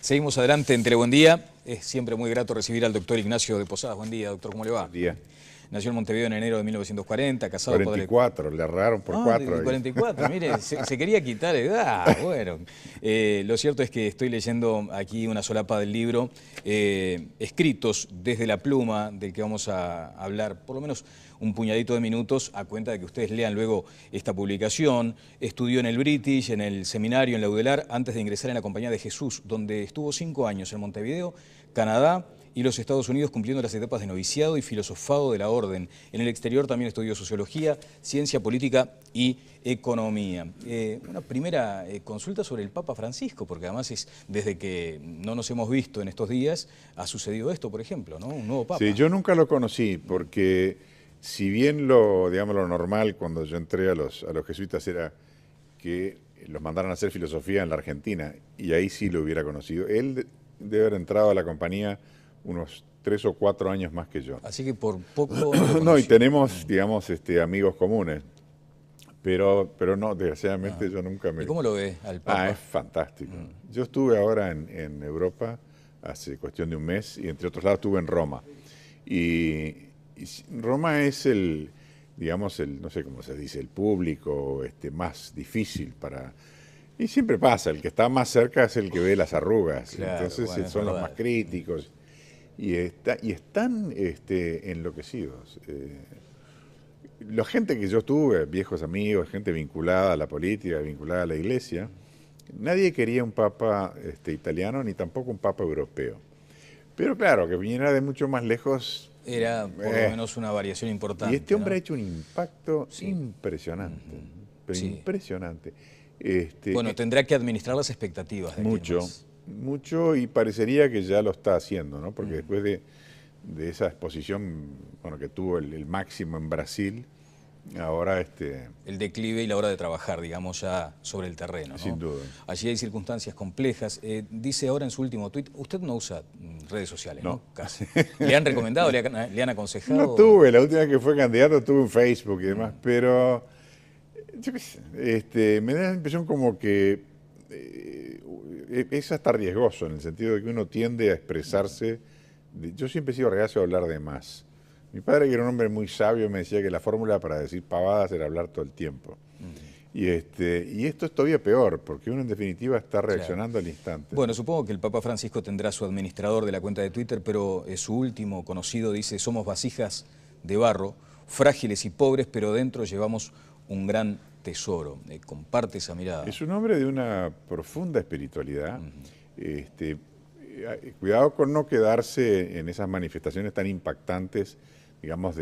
Seguimos adelante en Telebuen Día. Es siempre muy grato recibir al doctor Ignacio de Posadas. Buen día, doctor, ¿cómo le va? Buen día. Nació en Montevideo en enero de 1940, casado 44, le erraron por 4. 44, mire, se quería quitar edad. Bueno, lo cierto es que estoy leyendo aquí una solapa del libro, escritos desde la pluma, del que vamos a hablar por lo menos un puñadito de minutos, a cuenta de que ustedes lean luego esta publicación. Estudió en el British, en el seminario, en la UDELAR, antes de ingresar en la Compañía de Jesús, donde estuvo 5 años en Montevideo, Canadá y los Estados Unidos, cumpliendo las etapas de noviciado y filosofado de la orden. En el exterior también estudió sociología, ciencia política y economía. Una primera consulta sobre el Papa Francisco, porque además es desde que no nos hemos visto en estos días, ha sucedido esto, por ejemplo, ¿no? Un nuevo Papa. Sí, yo nunca lo conocí porque si bien lo normal cuando yo entré a los jesuitas era que los mandaran a hacer filosofía en la Argentina, y ahí sí lo hubiera conocido. Él debe haber entrado a la compañía unos 3 o 4 años más que yo. Así que por poco no, y tenemos, digamos, amigos comunes. Pero no, desgraciadamente yo nunca me... ¿Y cómo lo ve al Papa? Es fantástico. Yo estuve ahora en Europa hace cuestión de un mes, y entre otros lados estuve en Roma. Y Roma es digamos, no sé cómo se dice, el público más difícil para... Y siempre pasa, el que está más cerca es el que ve las arrugas. Claro, entonces bueno, son los más críticos. Y están enloquecidos. La gente que yo tuve, viejos amigos, gente vinculada a la política, vinculada a la iglesia, nadie quería un papa italiano ni tampoco un papa europeo. Pero claro, que viniera de mucho más lejos... Era por lo menos una variación importante. Y este hombre ha hecho un impacto impresionante, pero impresionante. Bueno, tendrá que administrar las expectativas de mucho, y parecería que ya lo está haciendo, ¿no? Porque después de esa exposición, bueno, que tuvo el máximo en Brasil, ahora el declive y la hora de trabajar, digamos, ya sobre el terreno, ¿no? Sin duda. Allí hay circunstancias complejas. Dice ahora en su último tuit, usted no usa redes sociales, ¿no? Casi. ¿Le han recomendado, le han aconsejado? No tuve, la última vez que fue candidato tuve un Facebook y demás, pero yo qué sé, me da la impresión como que es hasta riesgoso, en el sentido de que uno tiende a expresarse. Yo siempre he sido reacio a hablar de más. Mi padre, que era un hombre muy sabio, me decía que la fórmula para decir pavadas era hablar todo el tiempo. Y esto es todavía peor, porque uno en definitiva está reaccionando al instante. Bueno, supongo que el Papa Francisco tendrá su administrador de la cuenta de Twitter, pero su último conocido dice: somos vasijas de barro, frágiles y pobres, pero dentro llevamos un gran tesoro. Comparte esa mirada. Es un hombre de una profunda espiritualidad. Cuidado con no quedarse en esas manifestaciones tan impactantes, digamos,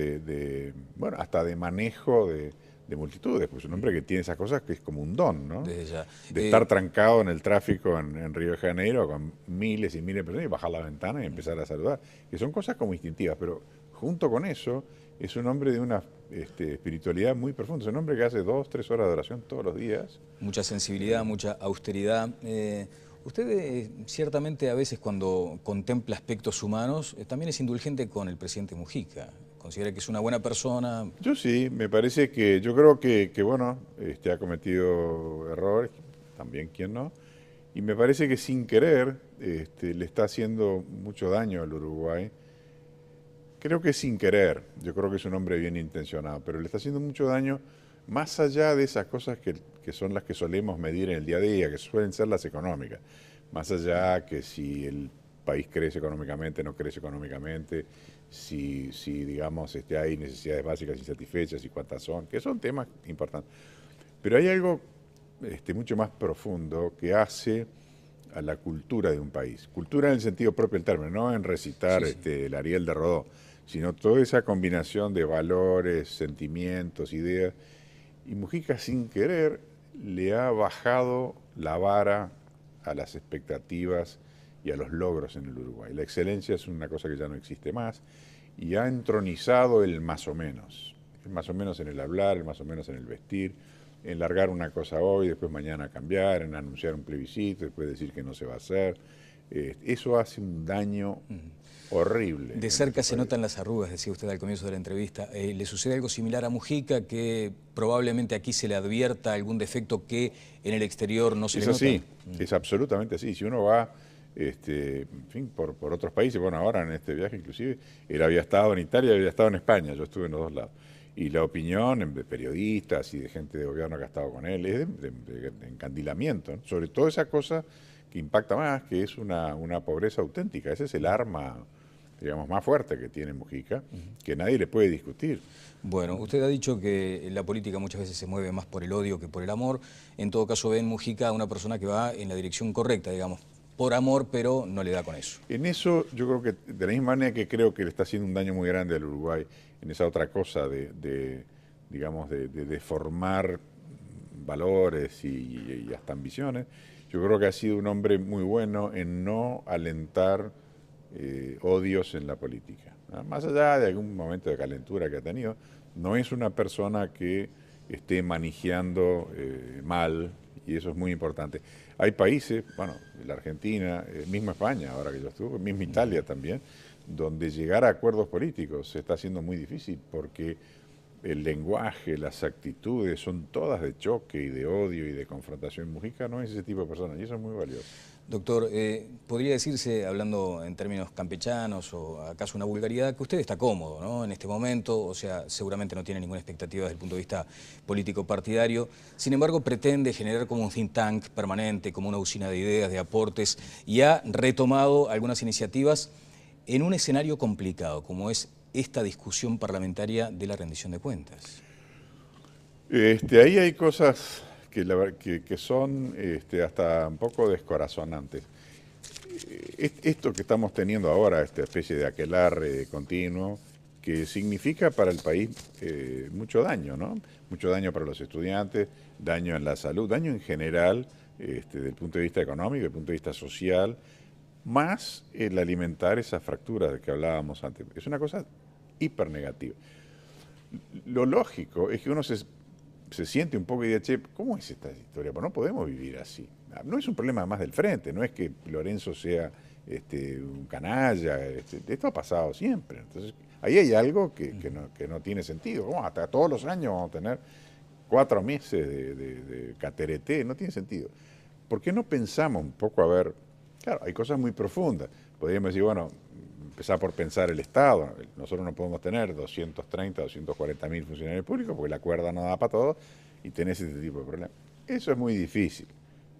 bueno, hasta de manejo de multitudes. Pues un hombre que tiene esas cosas que es como un don, ¿no? Desde ya. De estar trancado en el tráfico en Río de Janeiro con miles y miles de personas y bajar la ventana y empezar a saludar. Que son cosas como instintivas, pero junto con eso es un hombre de una espiritualidad muy profunda. Es un hombre que hace 2 o 3 horas de oración todos los días. Mucha sensibilidad, mucha austeridad. Usted ciertamente a veces cuando contempla aspectos humanos también es indulgente con el presidente Mujica. ¿Considera que es una buena persona? Yo sí, me parece que, yo creo que bueno, ha cometido errores, también quien no, y me parece que sin querer le está haciendo mucho daño al Uruguay. Creo que sin querer, yo creo que es un hombre bien intencionado, pero le está haciendo mucho daño más allá de esas cosas que son las que solemos medir en el día a día, que suelen ser las económicas. Más allá que si el país crece económicamente, no crece económicamente, si digamos, hay necesidades básicas insatisfechas y cuántas son, que son temas importantes. Pero hay algo mucho más profundo que hace a la cultura de un país. Cultura en el sentido propio del término, no en recitar el Ariel de Rodó, sino toda esa combinación de valores, sentimientos, ideas. Y Mujica, sin querer, le ha bajado la vara a las expectativas y a los logros en el Uruguay. La excelencia es una cosa que ya no existe más y ha entronizado el más o menos en el hablar, el más o menos en el vestir, en largar una cosa hoy, después mañana cambiar, en anunciar un plebiscito, después decir que no se va a hacer. Eso hace un daño horrible. De cerca se notan las arrugas, decía usted al comienzo de la entrevista. ¿Le sucede algo similar a Mujica, que probablemente aquí se le advierta algún defecto que en el exterior no se le nota? Es así, es absolutamente así. Si uno va en fin, por otros países. Bueno, ahora en este viaje inclusive, él había estado en Italia, había estado en España, yo estuve en los dos lados. Y la opinión de periodistas y de gente de gobierno que ha estado con él es de encandilamiento, ¿no? Sobre todo esa cosa que impacta más, que es una pobreza auténtica. Ese es el arma, digamos, más fuerte que tiene Mujica, que nadie le puede discutir. Bueno, usted ha dicho que la política muchas veces se mueve más por el odio que por el amor. En todo caso, ve en Mujica a una persona que va en la dirección correcta, digamos, por amor, pero no le da con eso. En eso yo creo que, de la misma manera que creo que le está haciendo un daño muy grande al Uruguay, en esa otra cosa digamos, de formar valores y hasta ambiciones, yo creo que ha sido un hombre muy bueno en no alentar odios en la política, ¿no? Más allá de algún momento de calentura que ha tenido, no es una persona que esté manejando mal, y eso es muy importante. Hay países, bueno, la Argentina, misma España, ahora que yo estuve, misma Italia también, donde llegar a acuerdos políticos se está haciendo muy difícil porque el lenguaje, las actitudes son todas de choque y de odio y de confrontación. Mujica no es ese tipo de persona y eso es muy valioso. Doctor, ¿podría decirse, hablando en términos campechanos o acaso una vulgaridad, que usted está cómodo, ¿no?, en este momento? O sea, seguramente no tiene ninguna expectativa desde el punto de vista político-partidario. Sin embargo, pretende generar como un think tank permanente, como una usina de ideas, de aportes, y ha retomado algunas iniciativas en un escenario complicado, como es esta discusión parlamentaria de la rendición de cuentas. Ahí hay cosas que son hasta un poco descorazonantes. Esto que estamos teniendo ahora, esta especie de aquelarre continuo, que significa para el país mucho daño, ¿no? Mucho daño para los estudiantes, daño en la salud, daño en general, desde el punto de vista económico, desde el punto de vista social, más el alimentar esas fracturas de que hablábamos antes. Es una cosa hiper negativa. Lo lógico es que uno se siente un poco y dice, che, ¿cómo es esta historia? Pues no podemos vivir así. No es un problema más del frente, no es que Lorenzo sea un canalla, esto ha pasado siempre. Entonces, ahí hay algo que no tiene sentido. ¿Cómo? Hasta todos los años vamos a tener 4 meses de catereté, no tiene sentido. ¿Por qué no pensamos un poco a ver? Claro, hay cosas muy profundas. Podríamos decir, bueno, empezar por pensar el Estado. Nosotros no podemos tener 230, 240 mil funcionarios públicos porque la cuerda no da para todo y tenés este tipo de problemas. Eso es muy difícil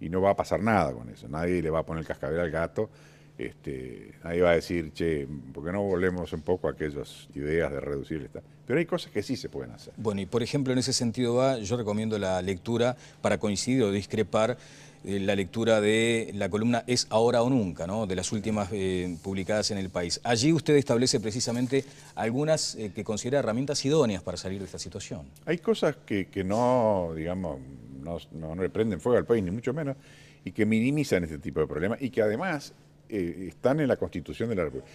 y no va a pasar nada con eso. Nadie le va a poner el cascabel al gato. Nadie va a decir, che, ¿por qué no volvemos un poco a aquellas ideas de reducir el Estado? Pero hay cosas que sí se pueden hacer. Bueno, y por ejemplo, en ese sentido yo recomiendo la lectura para coincidir o discrepar, la lectura de la columna Es ahora o nunca, ¿no?, de las últimas publicadas en El País. Allí usted establece precisamente algunas que considera herramientas idóneas para salir de esta situación. Hay cosas que no, digamos, no le prenden fuego al país, ni mucho menos, y que minimizan este tipo de problemas y que además están en la Constitución de la República.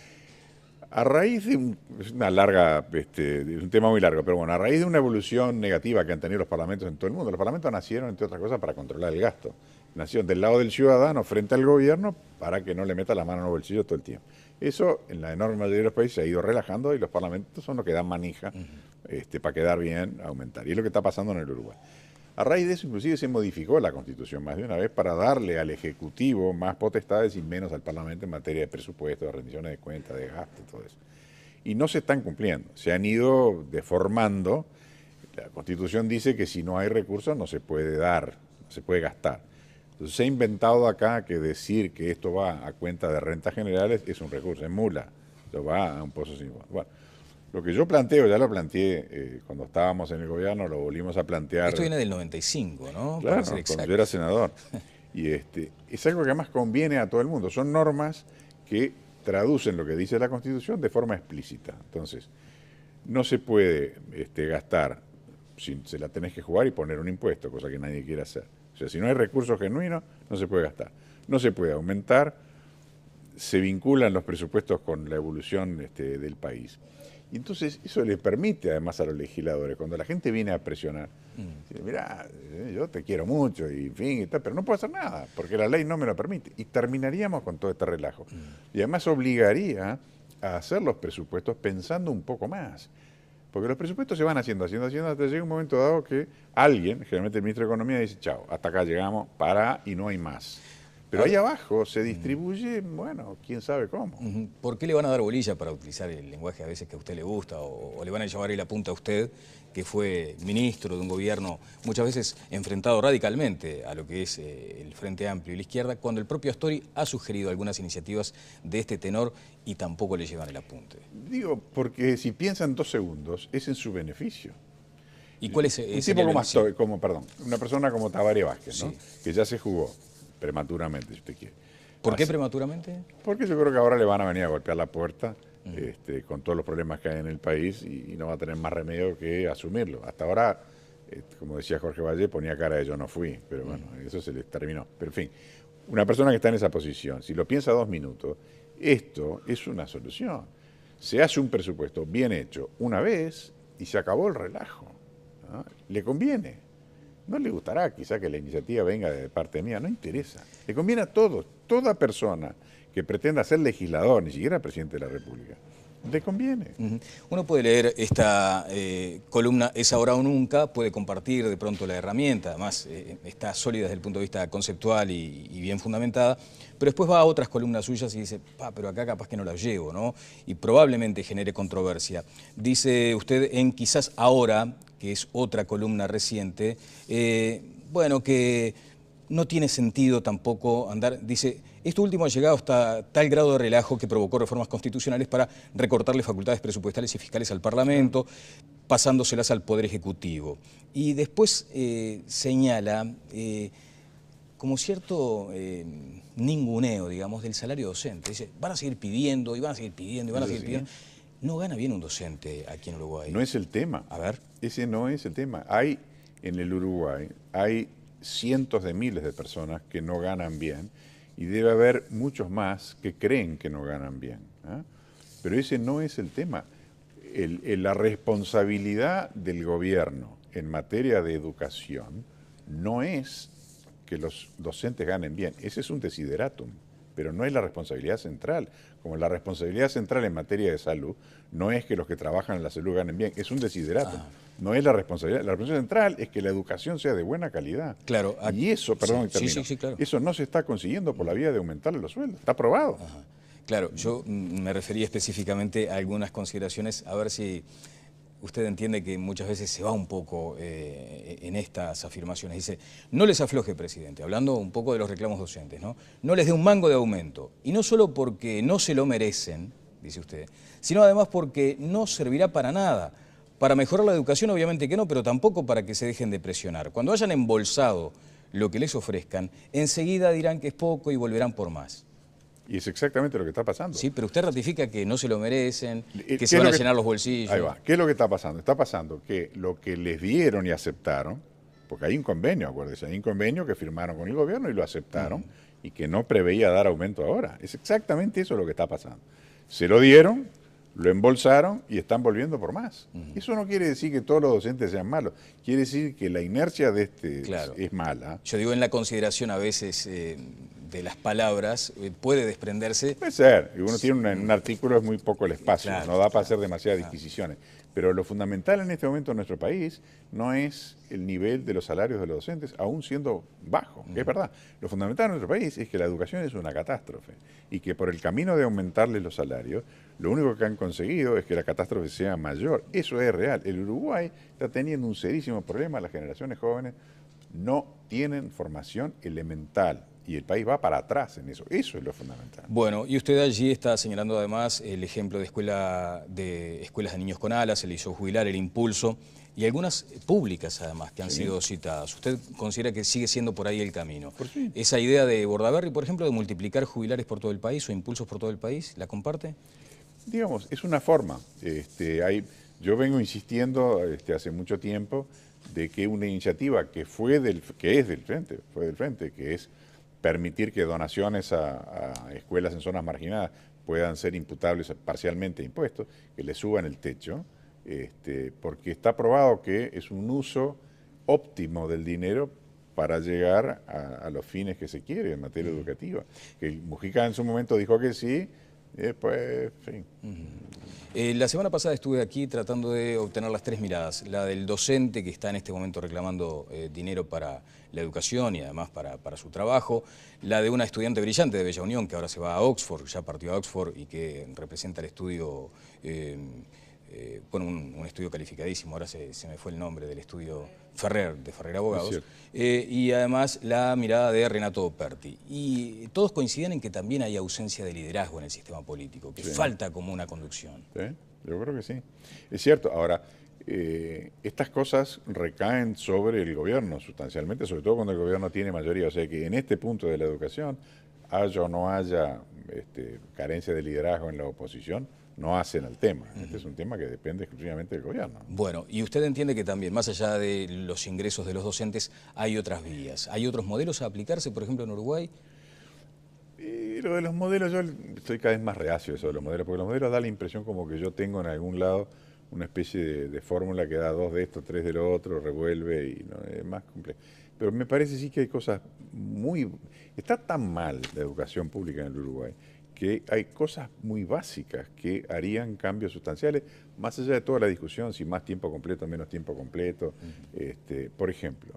A raíz de es un tema muy largo, pero bueno, a raíz de una evolución negativa que han tenido los parlamentos en todo el mundo, los parlamentos nacieron, entre otras cosas, para controlar el gasto. Nacieron del lado del ciudadano frente al gobierno para que no le meta la mano en los bolsillos todo el tiempo. Eso, en la enorme mayoría de los países, se ha ido relajando y los parlamentos son los que dan manija para quedar bien, aumentar. Y es lo que está pasando en el Uruguay. A raíz de eso, inclusive, se modificó la Constitución más de una vez para darle al Ejecutivo más potestades y menos al Parlamento en materia de presupuesto, de rendiciones de cuentas, de gasto, todo eso. Y no se están cumpliendo, se han ido deformando. La Constitución dice que si no hay recursos no se puede dar, no se puede gastar. Entonces se ha inventado acá que decir que esto va a cuenta de rentas generales es un recurso, es mula, eso va a un pozo sin fondo. Bueno, lo que yo planteo, ya lo planteé cuando estábamos en el gobierno, lo volvimos a plantear. Esto viene del 95, ¿no? Claro, cuando yo era senador. Y es algo que además conviene a todo el mundo. Son normas que traducen lo que dice la Constitución de forma explícita. Entonces, no se puede gastar, se la tenés que jugar y poner un impuesto, cosa que nadie quiere hacer. O sea, si no hay recursos genuinos, no se puede gastar. No se puede aumentar, se vinculan los presupuestos con la evolución del país. Y entonces eso le permite además a los legisladores, cuando la gente viene a presionar, decir, mirá, yo te quiero mucho, y en fin, pero no puedo hacer nada, porque la ley no me lo permite. Y terminaríamos con todo este relajo. Y además obligaría a hacer los presupuestos pensando un poco más. Porque los presupuestos se van haciendo, hasta llega un momento dado que alguien, generalmente el ministro de Economía, dice, chao, hasta acá llegamos, y no hay más. Pero ahí abajo se distribuye, bueno, quién sabe cómo. ¿Por qué le van a dar bolilla, para utilizar el lenguaje a veces que a usted le gusta, o le van a llevar ahí la punta a usted, que fue ministro de un gobierno muchas veces enfrentado radicalmente a lo que es el Frente Amplio y la izquierda, cuando el propio Astori ha sugerido algunas iniciativas de este tenor y tampoco le llevan el apunte? Digo, porque si piensan 2 segundos, es en su beneficio. ¿Y cuál es Un tipo una persona como Tabaré Vázquez, ¿no? Sí. Que ya se jugó prematuramente, si usted quiere. ¿Por qué prematuramente? Porque yo creo que ahora le van a venir a golpear la puerta con todos los problemas que hay en el país y no va a tener más remedio que asumirlo. Hasta ahora, como decía Jorge Valle, ponía cara de yo no fui, pero bueno, eso se les terminó. Pero en fin, una persona que está en esa posición, si lo piensa 2 minutos, esto es una solución. Se hace un presupuesto bien hecho una vez y se acabó el relajo, ¿no? Le conviene. No le gustará quizá que la iniciativa venga de parte mía, no interesa. Le conviene a todos, toda persona que pretenda ser legislador, ni siquiera presidente de la República, le conviene. Uno puede leer esta columna Es ahora o nunca, puede compartir de pronto la herramienta, además está sólida desde el punto de vista conceptual y bien fundamentada, pero después va a otras columnas suyas y dice, pero acá capaz que no la llevo, ¿no? Y probablemente genere controversia. Dice usted en Quizás ahora, que es otra columna reciente, bueno, que no tiene sentido tampoco andar, dice, esto último ha llegado hasta tal grado de relajo que provocó reformas constitucionales para recortarle facultades presupuestales y fiscales al Parlamento, pasándoselas al Poder Ejecutivo. Y después señala como cierto ninguneo, digamos, del salario docente. Dice, van a seguir pidiendo, y van a seguir pidiendo, y van a seguir pidiendo. No gana bien un docente aquí en Uruguay. No es el tema. A ver. Ese no es el tema. Hay en el Uruguay, hay cientos de miles de personas que no ganan bien y debe haber muchos más que creen que no ganan bien, ¿eh? Pero ese no es el tema. La responsabilidad del gobierno en materia de educación no es que los docentes ganen bien. Ese es un desideratum, pero no es la responsabilidad central. Como la responsabilidad central en materia de salud no es que los que trabajan en la salud ganen bien, es un desideratum. No es la responsabilidad. La responsabilidad central es que la educación sea de buena calidad. Claro. Y eso, perdón, sí, claro. Eso no se está consiguiendo por la vía de aumentarle los sueldos. Está aprobado. Ajá. Claro, yo me refería específicamente a algunas consideraciones, a ver si usted entiende que muchas veces se va un poco en estas afirmaciones. Dice, no les afloje, presidente, hablando un poco de los reclamos docentes, ¿no? No les dé un mango de aumento. Y no solo porque no se lo merecen, dice usted, sino además porque no servirá para nada. Para mejorar la educación, obviamente que no, pero tampoco para que se dejen de presionar. Cuando hayan embolsado lo que les ofrezcan, enseguida dirán que es poco y volverán por más. Y es exactamente lo que está pasando. Sí, pero usted ratifica que no se lo merecen, que se van a llenar los bolsillos. Ahí va. ¿Qué es lo que está pasando? Está pasando que lo que les dieron y aceptaron, porque hay un convenio, acuérdense, hay un convenio que firmaron con el gobierno y lo aceptaron y que no preveía dar aumento ahora. Es exactamente eso lo que está pasando. Se lo dieron, lo embolsaron y están volviendo por más. Eso no quiere decir que todos los docentes sean malos, quiere decir que la inercia de es mala. Yo digo, en la consideración a veces de las palabras puede desprenderse. Puede ser, uno tiene un artículo, es muy poco el espacio, no da para hacer demasiadas disquisiciones. Pero lo fundamental en este momento en nuestro país no es el nivel de los salarios de los docentes, aún siendo bajo, que es verdad. Lo fundamental en nuestro país es que la educación es una catástrofe y que por el camino de aumentarles los salarios, lo único que han conseguido es que la catástrofe sea mayor. Eso es real. El Uruguay está teniendo un serísimo problema, las generaciones jóvenes no tienen formación elemental. Y el país va para atrás en eso. Eso es lo fundamental. Bueno, y usted allí está señalando además el ejemplo de escuelas de niños con alas, el ISO jubilar, el impulso, y algunas públicas además que han sido citadas. ¿Usted considera que sigue siendo por ahí el camino? Por sí. Esa idea de Bordaberry, por ejemplo, de multiplicar jubilares por todo el país o impulsos por todo el país, ¿la comparte? Digamos, es una forma. Yo vengo insistiendo hace mucho tiempo de que una iniciativa que es del Frente, que es permitir que donaciones a escuelas en zonas marginadas puedan ser imputables parcialmente a impuestos, que le suban el techo, porque está probado que es un uso óptimo del dinero para llegar a los fines que se quiere en materia educativa. Que Mujica en su momento dijo que sí, y después, en fin. La semana pasada estuve aquí tratando de obtener las tres miradas, la del docente que está en este momento reclamando dinero para la educación y además para su trabajo, la de una estudiante brillante de Bella Unión que ahora se va a Oxford, ya partió a Oxford y que representa el estudio, bueno, un estudio calificadísimo, ahora se me fue el nombre del estudio Ferrer, de Ferrer Abogados, y además la mirada de Renato Perti. Y todos coinciden en que también hay ausencia de liderazgo en el sistema político, que falta como una conducción. Sí, yo creo que sí. Es cierto. Ahora, estas cosas recaen sobre el gobierno sustancialmente, sobre todo cuando el gobierno tiene mayoría. O sea que en este punto de la educación, haya o no haya carencia de liderazgo en la oposición, no hacen al tema. Este es un tema que depende exclusivamente del gobierno. Bueno, y usted entiende que también, más allá de los ingresos de los docentes, hay otras vías. ¿Hay otros modelos a aplicarse, por ejemplo, en Uruguay? Y lo de los modelos, yo estoy cada vez más reacio a eso de los modelos, porque los modelos da la impresión como que yo tengo en algún lado una especie de fórmula que da 2 de esto, 3 de lo otro, revuelve y no, es más complejo. Pero me parece sí que hay cosas muy... Está tan mal la educación pública en el Uruguay que hay cosas muy básicas que harían cambios sustanciales, más allá de toda la discusión, si más tiempo completo o menos tiempo completo. Por ejemplo,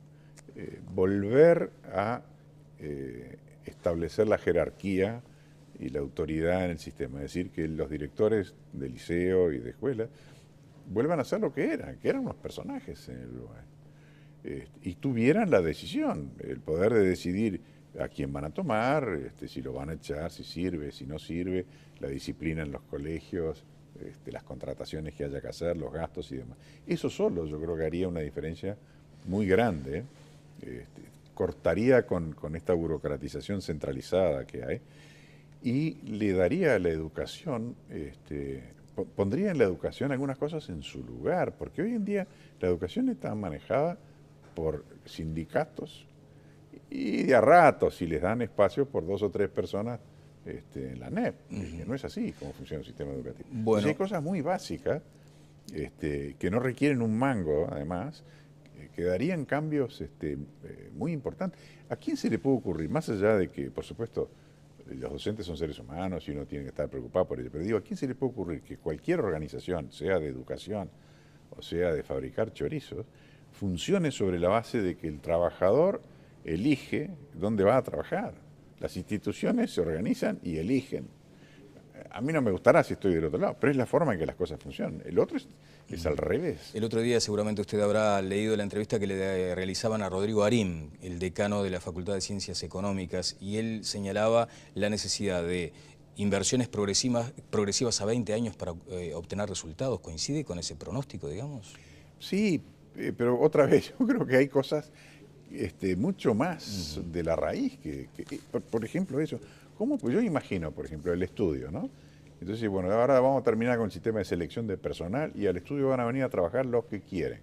volver a establecer la jerarquía y la autoridad en el sistema, es decir, que los directores de liceo y de escuela vuelvan a ser lo que eran unos personajes en el Uruguay, y tuvieran la decisión, el poder de decidir a quién van a tomar, si lo van a echar, si sirve, si no sirve, la disciplina en los colegios, las contrataciones que haya que hacer, los gastos y demás. Eso solo yo creo que haría una diferencia muy grande, cortaría con esta burocratización centralizada que hay y le daría a la educación, pondría en la educación algunas cosas en su lugar, porque hoy en día la educación está manejada por sindicatos y de a ratos, si les dan espacio, por 2 o 3 personas en la NEP, que no es así como funciona el sistema educativo. Bueno. Entonces hay cosas muy básicas que no requieren un mango, además, que darían cambios muy importantes. ¿A quién se le puede ocurrir, más allá de que, por supuesto, los docentes son seres humanos y uno tiene que estar preocupado por ello, pero digo, ¿a quién se le puede ocurrir que cualquier organización, sea de educación o sea de fabricar chorizos, funcione sobre la base de que el trabajador elige dónde va a trabajar? Las instituciones se organizan y eligen. A mí no me gustará si estoy del otro lado, pero es la forma en que las cosas funcionan. El otro es al revés. El otro día seguramente usted habrá leído la entrevista que le realizaban a Rodrigo Arim, el decano de la Facultad de Ciencias Económicas, y él señalaba la necesidad de inversiones progresivas a 20 años para obtener resultados. ¿Coincide con ese pronóstico, digamos? Sí, pero otra vez, yo creo que hay cosas mucho más de la raíz por ejemplo, eso. ¿Cómo? Pues yo imagino, por ejemplo, el estudio, ¿no? Entonces, bueno, ahora vamos a terminar con el sistema de selección de personal y al estudio van a venir a trabajar los que quieren.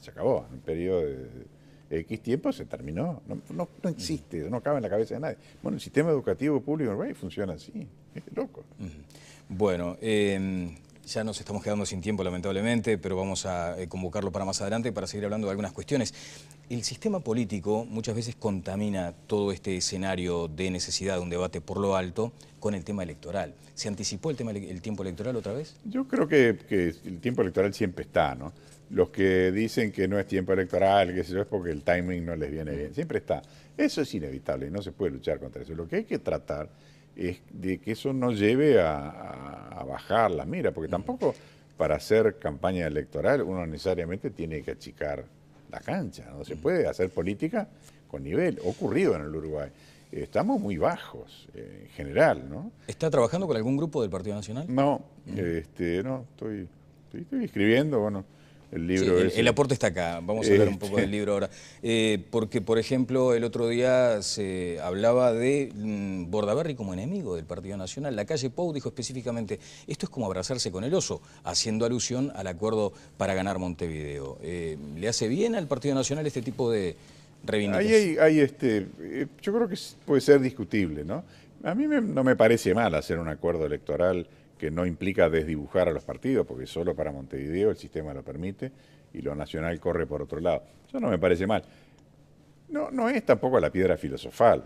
Se acabó. En un periodo de X tiempo se terminó. No existe, no cabe en la cabeza de nadie. Bueno, el sistema educativo público en Uruguay funciona así. Es loco. Bueno, ya nos estamos quedando sin tiempo, lamentablemente, pero vamos a convocarlo para más adelante para seguir hablando de algunas cuestiones. El sistema político muchas veces contamina todo este escenario de necesidad de un debate por lo alto con el tema electoral. ¿Se anticipó el tiempo electoral otra vez? Yo creo que el tiempo electoral siempre está, ¿no? Los que dicen que no es tiempo electoral, que eso es porque el timing no les viene bien. Siempre está. Eso es inevitable y no se puede luchar contra eso. Lo que hay que tratar es de que eso no lleve a bajar la mira, porque tampoco para hacer campaña electoral uno necesariamente tiene que achicar la cancha. No se puede hacer política con nivel. Ha ocurrido en el Uruguay. Estamos muy bajos en general, ¿no? ¿Está trabajando con algún grupo del Partido Nacional? No, no, estoy escribiendo, bueno, el libro sí, ese. el aporte está acá, vamos a hablar un poco del libro ahora. Porque, por ejemplo, el otro día se hablaba de Bordaberry como enemigo del Partido Nacional. La calle Pou dijo específicamente, esto es como abrazarse con el oso, haciendo alusión al acuerdo para ganar Montevideo. ¿Le hace bien al Partido Nacional este tipo de reivindicación? Yo creo que puede ser discutible, ¿no? A mí no me parece mal hacer un acuerdo electoral que no implica desdibujar a los partidos, porque solo para Montevideo el sistema lo permite y lo nacional corre por otro lado. Eso no me parece mal. No es tampoco la piedra filosofal.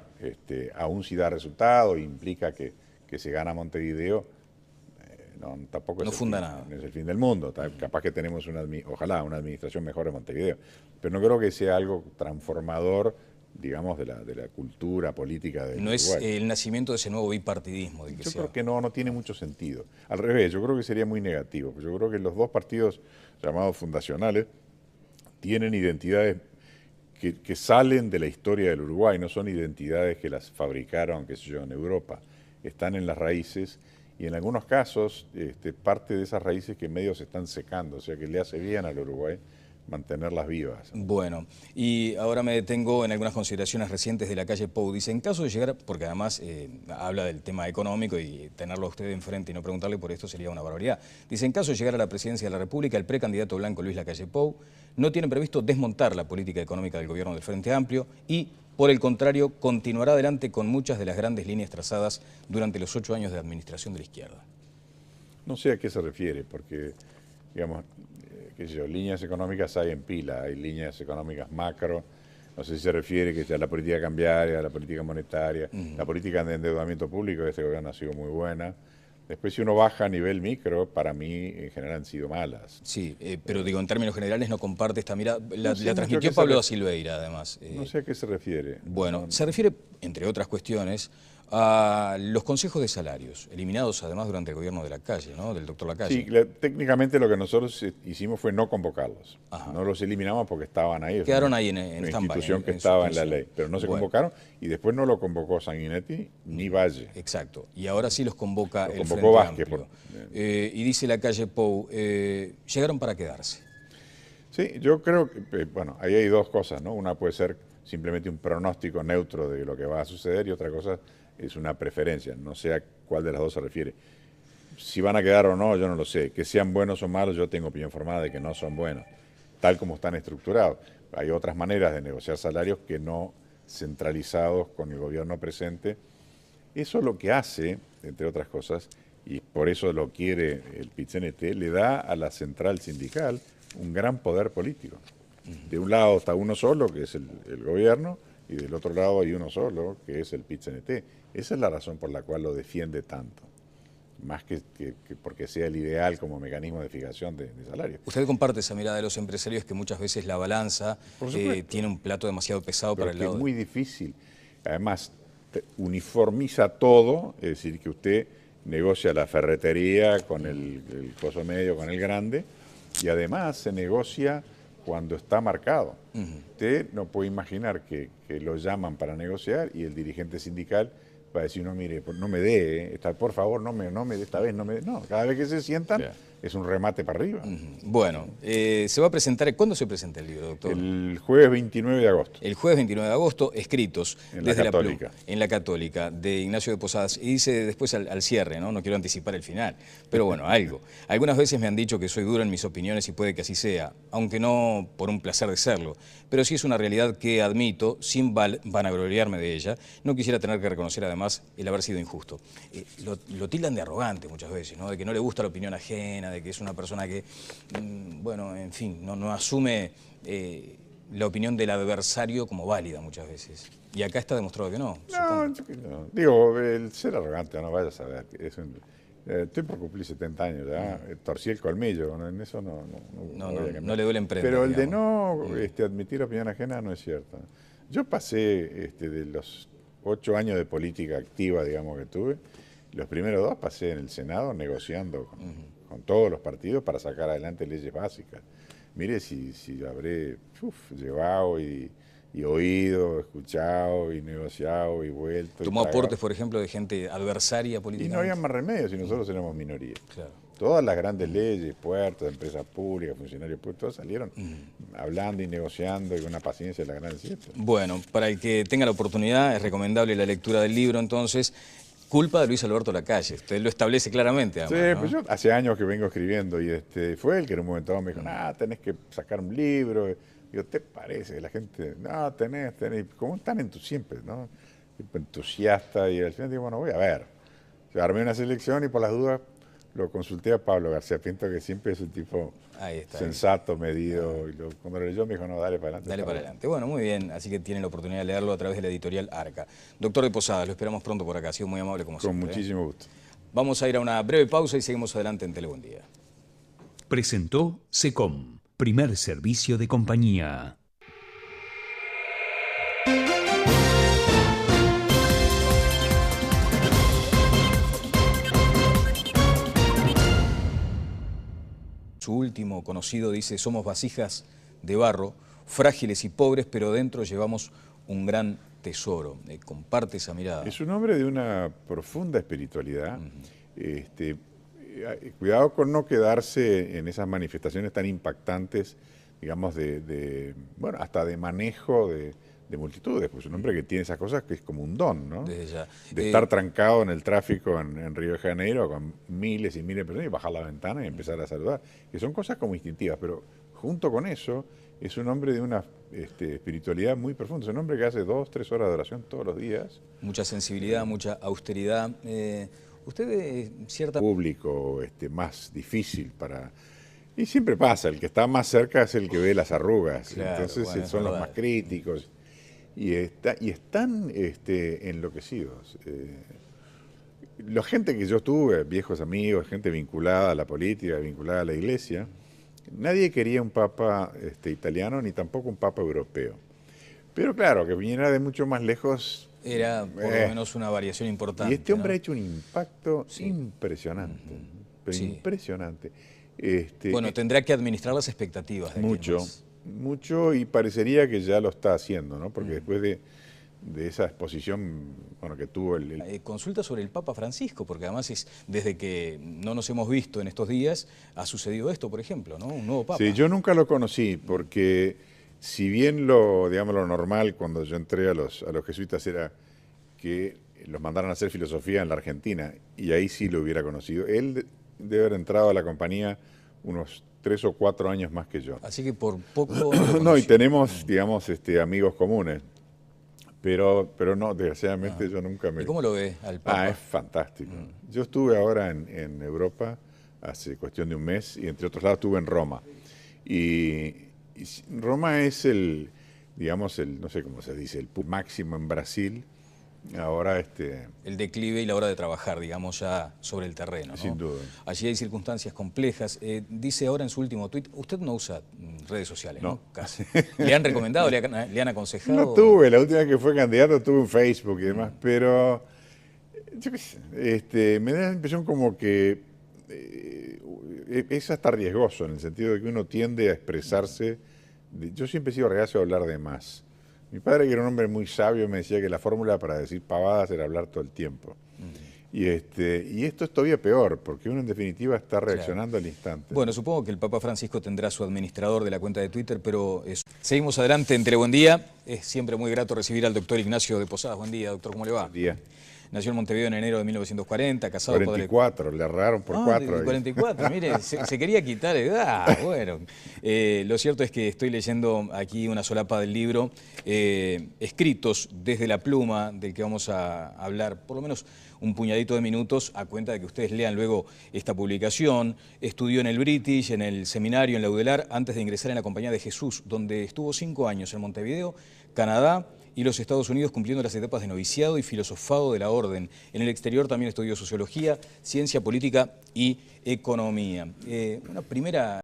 Aún si da resultado e implica que se gana Montevideo, No, tampoco No es el funda fin, nada. no es el fin del mundo. Capaz que tenemos ojalá una administración mejor en Montevideo, pero no creo que sea algo transformador, digamos, de la cultura política del No es Uruguay. el nacimiento de ese nuevo bipartidismo del que Yo se creo habla. que no tiene mucho sentido. Al revés, yo creo que sería muy negativo. Yo creo que los dos partidos llamados fundacionales tienen identidades que salen de la historia del Uruguay, no son identidades que las fabricaron, qué sé yo, en Europa. Están en las raíces y en algunos casos parte de esas raíces que medio se están secando, o sea que le hace bien al Uruguay mantenerlas vivas. Bueno, y ahora me detengo en algunas consideraciones recientes de la calle Pou. Dice, en caso de llegar, porque además habla del tema económico y tenerlo a usted enfrente y no preguntarle por esto sería una barbaridad. Dice, en caso de llegar a la presidencia de la República, el precandidato blanco Luis Lacalle Pou no tiene previsto desmontar la política económica del gobierno del Frente Amplio y, por el contrario, continuará adelante con muchas de las grandes líneas trazadas durante los 8 años de administración de la izquierda. No sé a qué se refiere, porque, digamos, qué sé yo, líneas económicas hay en pila, hay líneas económicas macro, no sé si se refiere que sea la política cambiaria, la política monetaria, la política de endeudamiento público de este gobierno ha sido muy buena. Después, si uno baja a nivel micro, para mí en general han sido malas. Sí, pero digo, en términos generales no comparte esta mirada. La No sé mucho transmitió a qué Pablo se da Silveira, además. No sé a qué se refiere. Bueno, No, se refiere, entre otras cuestiones, a los consejos de salarios, eliminados además durante el gobierno de Lacalle, ¿no? Del doctor Lacalle. sí, técnicamente lo que nosotros hicimos fue no convocarlos. Ajá. No los eliminamos porque estaban ahí. Quedaron una, ahí en una stand-by, institución que en estaba en la suspensión. ley, pero no se Bueno. convocaron y después no lo convocó Sanguinetti ni Valle. Exacto. Y ahora sí los convoca Lo el convocó Frente Vázquez, Amplio. Y dice Lacalle Pou, llegaron para quedarse. Sí, yo creo que, bueno, ahí hay dos cosas, ¿no? Una puede ser simplemente un pronóstico neutro de lo que va a suceder y otra cosa es una preferencia. No sé a cuál de las dos se refiere. Si van a quedar o no, yo no lo sé. Que sean buenos o malos, yo tengo opinión formada de que no son buenos, tal como están estructurados. Hay otras maneras de negociar salarios que no centralizados con el gobierno presente. Eso lo que hace, entre otras cosas, y por eso lo quiere el PIT-CNT, le da a la central sindical un gran poder político. De un lado está uno solo, que es el gobierno, y del otro lado hay uno solo, que es el PIT-CNT. Esa es la razón por la cual lo defiende tanto, más que porque sea el ideal como mecanismo de fijación de salarios. ¿Usted comparte esa mirada de los empresarios que muchas veces la balanza tiene un plato demasiado pesado Pero para el lado es muy difícil. Además, uniformiza todo, es decir, que usted negocia la ferretería con el coso medio, con el grande, y además se negocia cuando está marcado. Usted no puede imaginar que lo llaman para negociar y el dirigente sindical va a decir, no, mire, no me dé, por favor, no me dé, esta vez no me dé. No, cada vez que se sientan es un remate para arriba. Bueno, se va a presentar, ¿cuándo se presenta el libro, doctor? El jueves 29 de agosto. El jueves 29 de agosto, escritos En desde la Católica. En la Católica, de Ignacio de Posadas. Y dice después al cierre, ¿no? No quiero anticipar el final, pero bueno, algo. Algunas veces me han dicho que soy duro en mis opiniones y puede que así sea, aunque no por un placer de serlo. Pero sí es una realidad que admito, sin vanagloriarme de ella. No quisiera tener que reconocer además el haber sido injusto. Lo tildan de arrogante muchas veces, ¿no? De que no le gusta la opinión ajena, de que es una persona que, bueno, en fin, no asume la opinión del adversario como válida muchas veces. Y acá está demostrado que no. No. Digo, el ser arrogante, no vayas a ver. Estoy por cumplir 70 años ya, torcí el colmillo, ¿no? En eso no le duele emprender. Pero el de digamos. no admitir opinión ajena no es cierto. Yo pasé de los 8 años de política activa, digamos, que tuve, los primeros 2 pasé en el Senado negociando con todos los partidos para sacar adelante leyes básicas. Mire si habré llevado y oído, escuchado y negociado y vuelto. ¿Tomó aportes, por ejemplo, de gente adversaria políticamente? Y no había más remedio si nosotros éramos minoría. Claro. Todas las grandes leyes, puertos, empresas públicas, funcionarios públicos, todos salieron hablando y negociando y con una paciencia de la gran siete. Bueno, para el que tenga la oportunidad es recomendable la lectura del libro, entonces, Culpa de Luis Alberto Lacalle. Usted lo establece claramente, además, sí, ¿no? pues yo hace años que vengo escribiendo y fue él que en un momento dado me dijo, tenés que sacar un libro. Digo, ¿te parece? La gente, no, tenés, como tan siempre, ¿no? Entusiasta, y al final digo, bueno, voy a ver. Yo armé una selección y por las dudas lo consulté a Pablo García Pinto, que siempre es un tipo sensato, medido, y cuando lo leyó me dijo, no, dale para adelante. Dale para adelante. Bueno, muy bien, así que tienen la oportunidad de leerlo a través de la editorial Arca. Doctor de Posadas, lo esperamos pronto por acá, ha sido muy amable como siempre. Con muchísimo gusto. Vamos a ir a una breve pausa y seguimos adelante en Tele Buen Día. Presentó SECOM, primer servicio de compañía. Su último conocido dice: somos vasijas de barro, frágiles y pobres, pero dentro llevamos un gran tesoro. Comparte esa mirada. Es un hombre de una profunda espiritualidad. Cuidado con no quedarse en esas manifestaciones tan impactantes, digamos, bueno, hasta de manejo de multitudes. Pues un hombre que tiene esas cosas que es como un don, ¿no? Desde ya. De estar trancado en el tráfico en Río de Janeiro con miles y miles de personas y bajar la ventana y empezar a saludar. Que son cosas como instintivas, pero junto con eso es un hombre de una espiritualidad muy profunda. Es un hombre que hace 2, 3 horas de oración todos los días. Mucha sensibilidad, mucha austeridad. Usted cierta... Público más difícil para... Y siempre pasa, el que está más cerca es el que ve las arrugas. Claro, entonces bueno, son los más críticos. Y están enloquecidos. La gente que yo tuve, viejos amigos, gente vinculada a la política, vinculada a la iglesia, nadie quería un papa italiano ni tampoco un papa europeo. Pero claro, que viniera de mucho más lejos... Era por lo menos una variación importante. Y este hombre ¿no? ha hecho un impacto impresionante, pero impresionante. Bueno, tendrá que administrar las expectativas. De mucho, y parecería que ya lo está haciendo, ¿no? Porque después de esa exposición que tuvo consulta sobre el Papa Francisco, porque además desde que no nos hemos visto en estos días, ha sucedido esto, por ejemplo, ¿no? Un nuevo Papa. Sí, yo nunca lo conocí, porque si bien lo normal cuando yo entré a los jesuitas era que los mandaran a hacer filosofía en la Argentina, y ahí sí lo hubiera conocido. Él debe haber entrado a la compañía unos 3 o 4 años más que yo. Así que por poco... No, y tenemos, digamos, amigos comunes. Pero no, desgraciadamente yo nunca me... ¿Y cómo lo ve al Papa? Es fantástico. Yo estuve ahora en Europa hace cuestión de un mes, y entre otros lados estuve en Roma. Y Roma es digamos, no sé cómo se dice, el máximo en Brasil. Ahora el declive y la hora de trabajar, digamos, ya sobre el terreno, ¿no? Sin duda. Allí hay circunstancias complejas. Dice ahora en su último tuit, usted no usa redes sociales, ¿no? Casi. ¿Le han recomendado, le han aconsejado? No tuve, la última vez que fue candidato tuve un Facebook y demás, pero yo qué sé, me da la impresión como que es hasta riesgoso, en el sentido de que uno tiende a expresarse. Yo siempre he sido reacio a hablar de más. Mi padre, que era un hombre muy sabio, me decía que la fórmula para decir pavadas era hablar todo el tiempo. Y esto es todavía peor, porque uno en definitiva está reaccionando al instante. Bueno, supongo que el Papa Francisco tendrá su administrador de la cuenta de Twitter, pero seguimos adelante en Tele Buen Día. Es siempre muy grato recibir al doctor Ignacio de Posadas. Buen día, doctor, ¿cómo le va? Buen día. Nació en Montevideo en enero de 1940, casado 44, le erraron por 4. 44, mire, se quería quitar edad. Bueno, lo cierto es que estoy leyendo aquí una solapa del libro, escritos desde la pluma, del que vamos a hablar por lo menos un puñadito de minutos, a cuenta de que ustedes lean luego esta publicación. Estudió en el British, en el seminario, en la UDELAR, antes de ingresar en la Compañía de Jesús, donde estuvo 5 años en Montevideo, Canadá y los Estados Unidos, cumpliendo las etapas de noviciado y filosofado de la orden. En el exterior también estudió sociología, ciencia política y economía. Una primera...